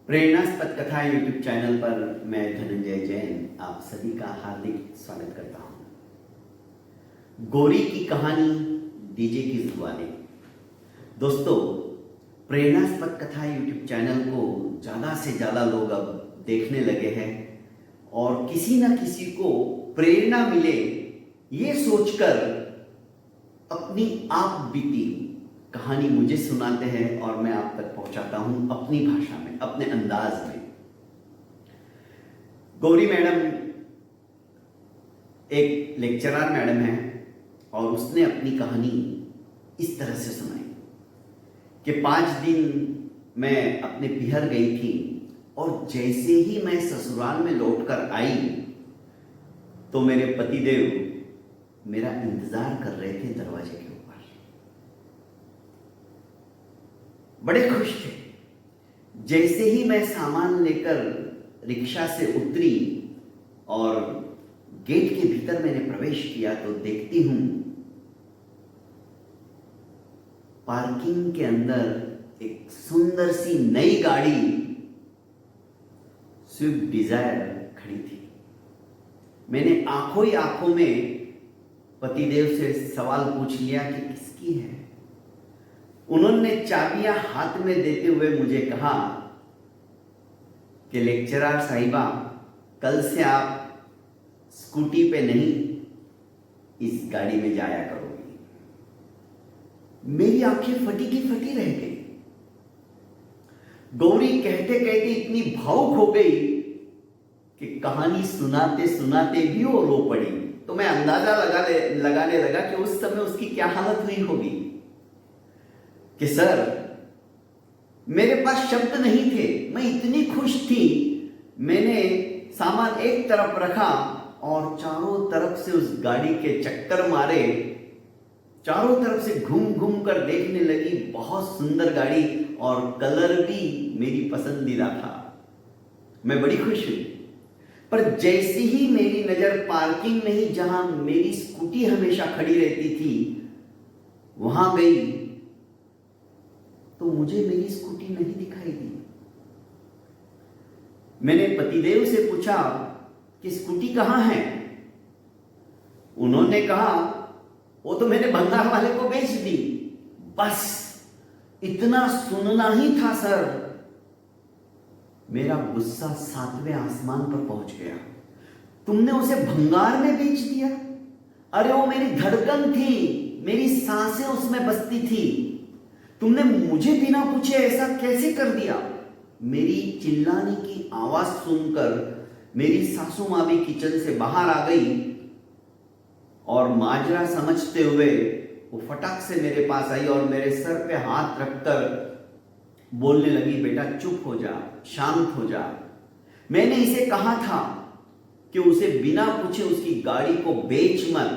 प्रेरणास्पद कथा YouTube channel पर मैं धनंजय जैन आप सभी का हार्दिक स्वागत करता हूं। गौरी की कहानी डीजे की जुबानी। दोस्तों, प्रेरणास्पद कथा यूट्यूब चैनल को ज़्यादा से ज़्यादा लोग अब देखने लगे हैं और किसी न किसी को प्रेरणा मिले ये सोचकर अपनी आप बीती कहानी मुझे सुनाते हैं और मैं आप तक पहुंचाता हूं अपनी भाषा में, अपने अंदाज में। गौरी मैडम एक लेक्चरर मैडम है और उसने अपनी कहानी इस तरह से सुनाई कि 5 दिन मैं अपने पिहर गई थी और जैसे ही मैं ससुराल में लौटकर आई तो मेरे पतिदेव मेरा इंतजार कर रहे थे दरवाजे के ऊपर। बड़े खुश थे। जैसे ही मैं सामान लेकर रिक्शा से उतरी और गेट के भीतर मैंने प्रवेश किया तो देखती हूं पार्किंग के अंदर एक सुंदर सी नई गाड़ी स्विफ्ट डिजायर खड़ी थी। मैंने आंखों ही आंखों में पतिदेव से सवाल पूछ लिया कि किसकी है। उन्होंने चाबियां हाथ में देते हुए मुझे कहा कि लेक्चरर साहिबा, कल से आप स्कूटी पे नहीं इस गाड़ी में जाया करोगी। मेरी आंखें फटी की फटी रह गई। गौरी कहते कहते इतनी भावुक हो गई कि कहानी सुनाते सुनाते भी वो रो पड़ी। तो मैं अंदाजा लगाने लगा कि उस समय उसकी क्या हालत हुई होगी कि सर, मेरे पास शब्द नहीं थे, मैं इतनी खुश थी। मैंने सामान एक तरफ रखा और चारों तरफ से उस गाड़ी के चक्कर मारे, चारों तरफ से घूम घूम कर देखने लगी। बहुत सुंदर गाड़ी और कलर भी मेरी पसंदीदा था। मैं बड़ी खुश हुई। पर जैसे ही मेरी नजर पार्किंग में ही जहां मेरी स्कूटी हमेशा खड़ी रहती थी वहां गई तो मुझे मेरी स्कूटी नहीं दिखाई दी। मैंने पतिदेव से पूछा कि स्कूटी कहां है। उन्होंने कहा वो तो मैंने भंगार वाले को बेच दी। बस इतना सुनना ही था सर। मेरा गुस्सा 7वें आसमान पर पहुंच गया। तुमने उसे भंगार में बेच दिया? अरे वो मेरी धड़कन थी, मेरी सांसें उसमें बसती थी। तुमने मुझे बिना पूछे ऐसा कैसे कर दिया? मेरी चिल्लाने की आवाज सुनकर मेरी सासू माँ भी किचन से बाहर आ गई और माजरा समझते हुए वो फटाक से मेरे पास आई और मेरे सर पे हाथ रखकर बोलने लगी, बेटा चुप हो जा, शांत हो जा। मैंने इसे कहा था कि उसे बिना पूछे उसकी गाड़ी को बेच मत,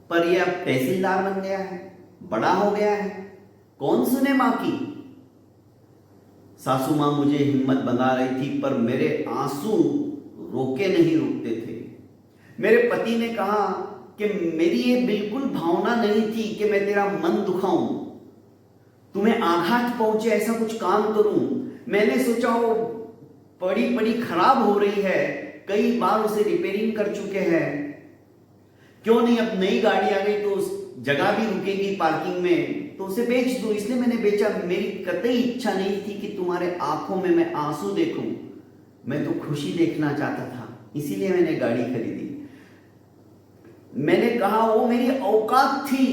पर यह अब तहसीलदार बन गया है, बड़ा हो गया है, कौन सुने मां की। सासू मां मुझे हिम्मत बना रही थी पर मेरे आंसू रोके नहीं रुकते थे। मेरे पति ने कहा कि मेरी ये बिल्कुल भावना नहीं थी कि मैं तेरा मन दुखाऊं, तुम्हें आघात पहुंचे ऐसा कुछ काम करूं। मैंने सोचा वो पड़ी खराब हो रही है, कई बार उसे रिपेयरिंग कर चुके हैं, क्यों नहीं अब नई गाड़ी आ गई तो उस जगह भी रुकेगी पार्किंग में, तो उसे बेच दो। इसलिए मैंने बेचा। मेरी कतई इच्छा नहीं थी कि तुम्हारे आंखों में मैं आंसू देखूं, मैं तो खुशी देखना चाहता था, इसीलिए मैंने गाड़ी खरीदी। मैंने कहा वो मेरी औकात थी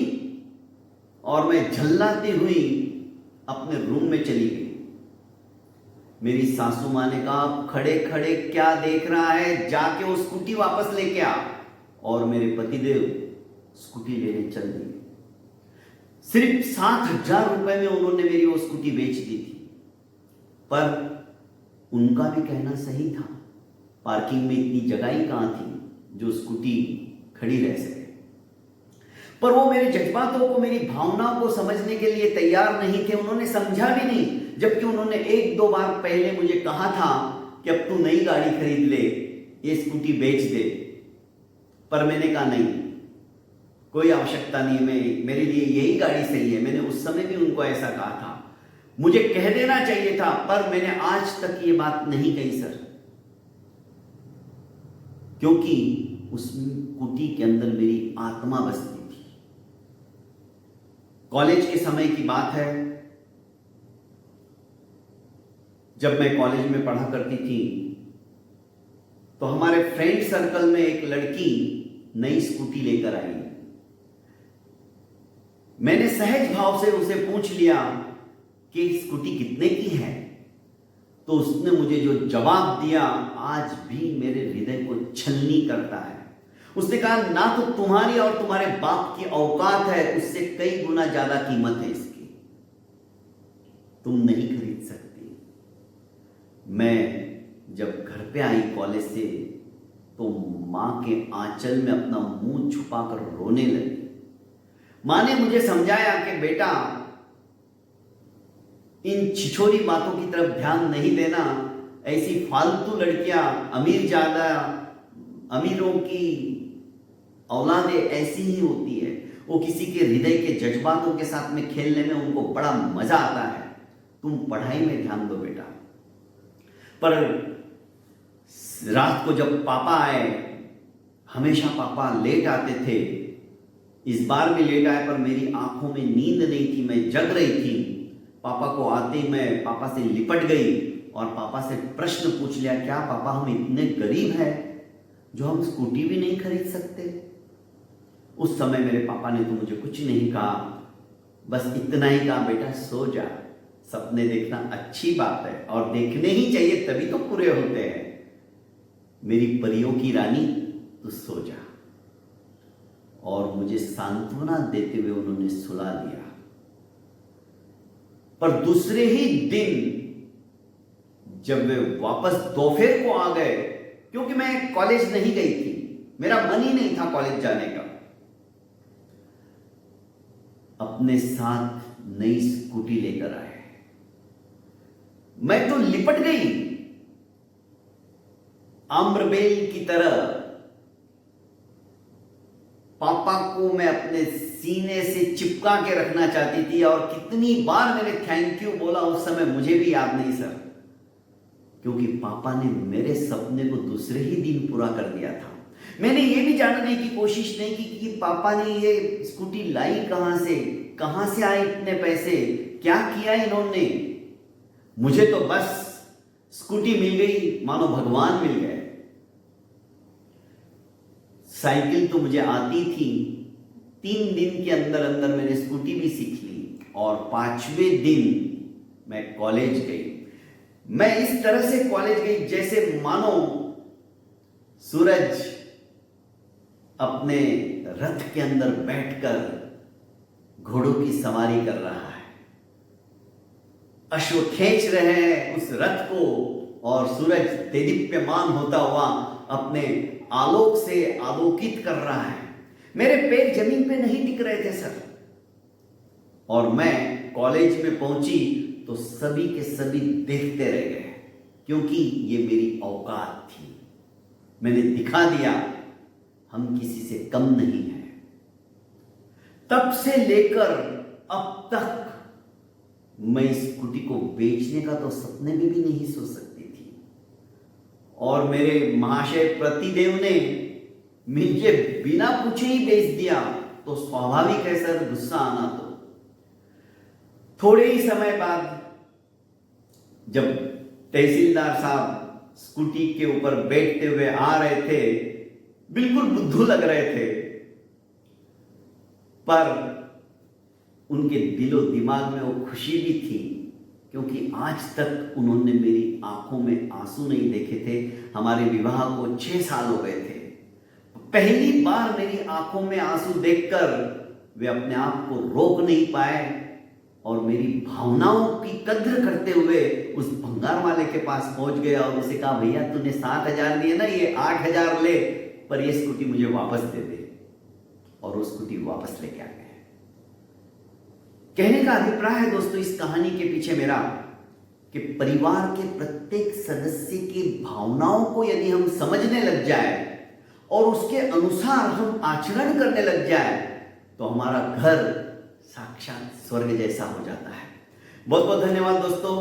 और मैं झल्लाती हुई अपने रूम में चली गई। मेरी सासू मां ने कहा, खड़े खड़े क्या देख रहा है, जाके वो स्कूटी वापस लेके आ। और मेरे पतिदेव स्कूटी लेने चल दिए। सिर्फ 7,000 रुपए में उन्होंने मेरी वो स्कूटी बेच दी थी। पर उनका भी कहना सही था, पार्किंग में इतनी जगह ही कहां थी जो स्कूटी खड़ी रह सके। पर वो मेरे जज्बातों को, मेरी भावनाओं को समझने के लिए तैयार नहीं थे। उन्होंने समझा भी नहीं, जबकि उन्होंने 1-2 बार पहले मुझे कहा था कि अब तू नई गाड़ी खरीद ले, ये स्कूटी बेच दे। पर मैंने कहा नहीं, कोई आवश्यकता नहीं है, मेरे लिए यही गाड़ी सही है। मैंने उस समय भी उनको ऐसा कहा था। मुझे कह देना चाहिए था, पर मैंने आज तक ये बात नहीं कही सर, क्योंकि उस स्कूटी के अंदर मेरी आत्मा बसती थी। कॉलेज के समय की बात है, जब मैं कॉलेज में पढ़ा करती थी तो हमारे फ्रेंड सर्कल में एक लड़की नई स्कूटी लेकर आई। मैंने सहज भाव से उसे पूछ लिया कि स्कूटी कितने की है, तो उसने मुझे जो जवाब दिया आज भी मेरे हृदय को छलनी करता है। उसने कहा, ना तो तुम्हारी और तुम्हारे बाप की औकात है, उससे कई गुना ज्यादा कीमत है इसकी, तुम नहीं खरीद सकती। मैं जब घर पे आई कॉलेज से तो मां के आंचल में अपना मुंह छुपाकर रोने लगी। मां ने मुझे समझाया कि बेटा, इन छिछोरी बातों की तरफ ध्यान नहीं देना, ऐसी फालतू लड़कियां, अमीरों की औलादें ऐसी ही होती है, वो किसी के हृदय के जज्बातों के साथ में खेलने में उनको बड़ा मजा आता है, तुम पढ़ाई में ध्यान दो बेटा। पर रात को जब पापा आए, हमेशा पापा लेट आते थे, इस बार भी लेट आए, पर मेरी आंखों में नींद नहीं थी, मैं जग रही थी। पापा को आते ही मैं पापा से लिपट गई और पापा से प्रश्न पूछ लिया, क्या पापा हम इतने गरीब हैं जो हम स्कूटी भी नहीं खरीद सकते? उस समय मेरे पापा ने तो मुझे कुछ नहीं कहा, बस इतना ही कहा, बेटा सो जा, सपने देखना अच्छी बात है और देखने ही चाहिए, तभी तो पूरे होते हैं। मेरी परियों की रानी तू सो जा। और मुझे सांत्वना देते हुए उन्होंने सुला दिया। पर दूसरे ही दिन जब वे वापस दोपहर को आ गए, क्योंकि मैं कॉलेज नहीं गई थी, मेरा मन ही नहीं था कॉलेज जाने का, अपने साथ नई स्कूटी लेकर आए। मैं तो लिपट गई आम्रबेल की तरह। पापा को मैं अपने सीने से चिपका के रखना चाहती थी, और कितनी बार मैंने थैंक यू बोला उस समय मुझे भी याद नहीं सर, क्योंकि पापा ने मेरे सपने को दूसरे ही दिन पूरा कर दिया था। मैंने ये भी जानने की कोशिश नहीं की कि पापा ने ये स्कूटी लाई कहां से आए इतने पैसे, क्या किया इन्होंने। मुझे तो बस स्कूटी मिल गई, मानो भगवान मिल गए। साइकिल तो मुझे आती थी, 3 दिन के अंदर अंदर मैंने स्कूटी भी सीख ली, और 5वें दिन मैं कॉलेज गई। मैं इस तरह से कॉलेज गई जैसे मानो सूरज अपने रथ के अंदर बैठकर घोड़ों की सवारी कर रहा है, अश्व खींच रहे हैं उस रथ को, और सूरज देदीप्यमान होता हुआ अपने आलोक से आलोकित कर रहा है। मेरे पैर जमीन पे नहीं टिक रहे थे सर, और मैं कॉलेज में पहुंची तो सभी के सभी देखते रह गए, क्योंकि ये मेरी औकात थी। मैंने दिखा दिया हम किसी से कम नहीं हैं। तब से लेकर अब तक मैं इस स्कूटी को बेचने का तो सपने में भी नहीं सोच सकती थी, और मेरे महाशय प्रतिदेव ने मुझे बिना पूछे ही बेच दिया, तो स्वाभाविक है सर गुस्सा आना। तो थोड़े ही समय बाद जब तहसीलदार साहब स्कूटी के ऊपर बैठते हुए आ रहे थे, बिल्कुल बुद्धू लग रहे थे, पर उनके दिलो दिमाग में वो खुशी भी थी, क्योंकि आज तक उन्होंने मेरी आंखों में आंसू नहीं देखे थे। हमारे विवाह को 6 साल हो गए थे। पहली बार मेरी आंखों में आंसू देखकर वे अपने आप को रोक नहीं पाए, और मेरी भावनाओं की कद्र करते हुए उस भंगार वाले के पास पहुंच गए और उसे कहा, भैया तूने 7,000 दिए ना, ये 8,000 ले, पर ये स्कूटी मुझे वापस दे दे। और वो स्कूटी वापस लेके आ गए। कहने का अभिप्राय है दोस्तों इस कहानी के पीछे मेरा, कि परिवार के प्रत्येक सदस्य की भावनाओं को यदि हम समझने लग जाए और उसके अनुसार हम आचरण करने लग जाए, तो हमारा घर साक्षात स्वर्ग जैसा हो जाता है। बहुत बहुत धन्यवाद दोस्तों।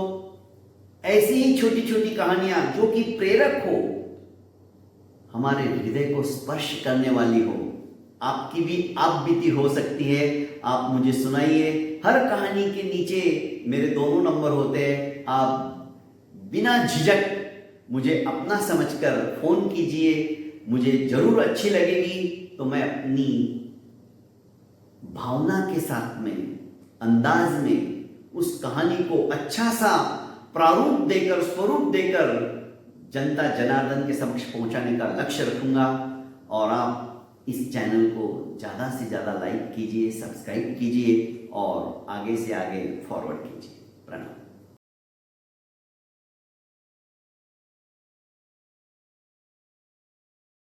ऐसी ही छोटी छोटी कहानियां जो कि प्रेरक हो, हमारे हृदय को स्पर्श करने वाली हो, आपकी भी आप बीती हो सकती है, आप मुझे सुनाइए। हर कहानी के नीचे मेरे दोनों नंबर होते हैं, आप बिना झिझक मुझे अपना समझकर फोन कीजिए। मुझे जरूर अच्छी लगेगी तो मैं अपनी भावना के साथ में, अंदाज में उस कहानी को अच्छा सा प्रारूप देकर, स्वरूप देकर जनता जनार्दन के समक्ष पहुंचाने का लक्ष्य रखूंगा। और आप इस चैनल को ज़्यादा से ज़्यादा लाइक कीजिए, सब्सक्राइब कीजिए और आगे से आगे फॉरवर्ड कीजिए। प्रणाम।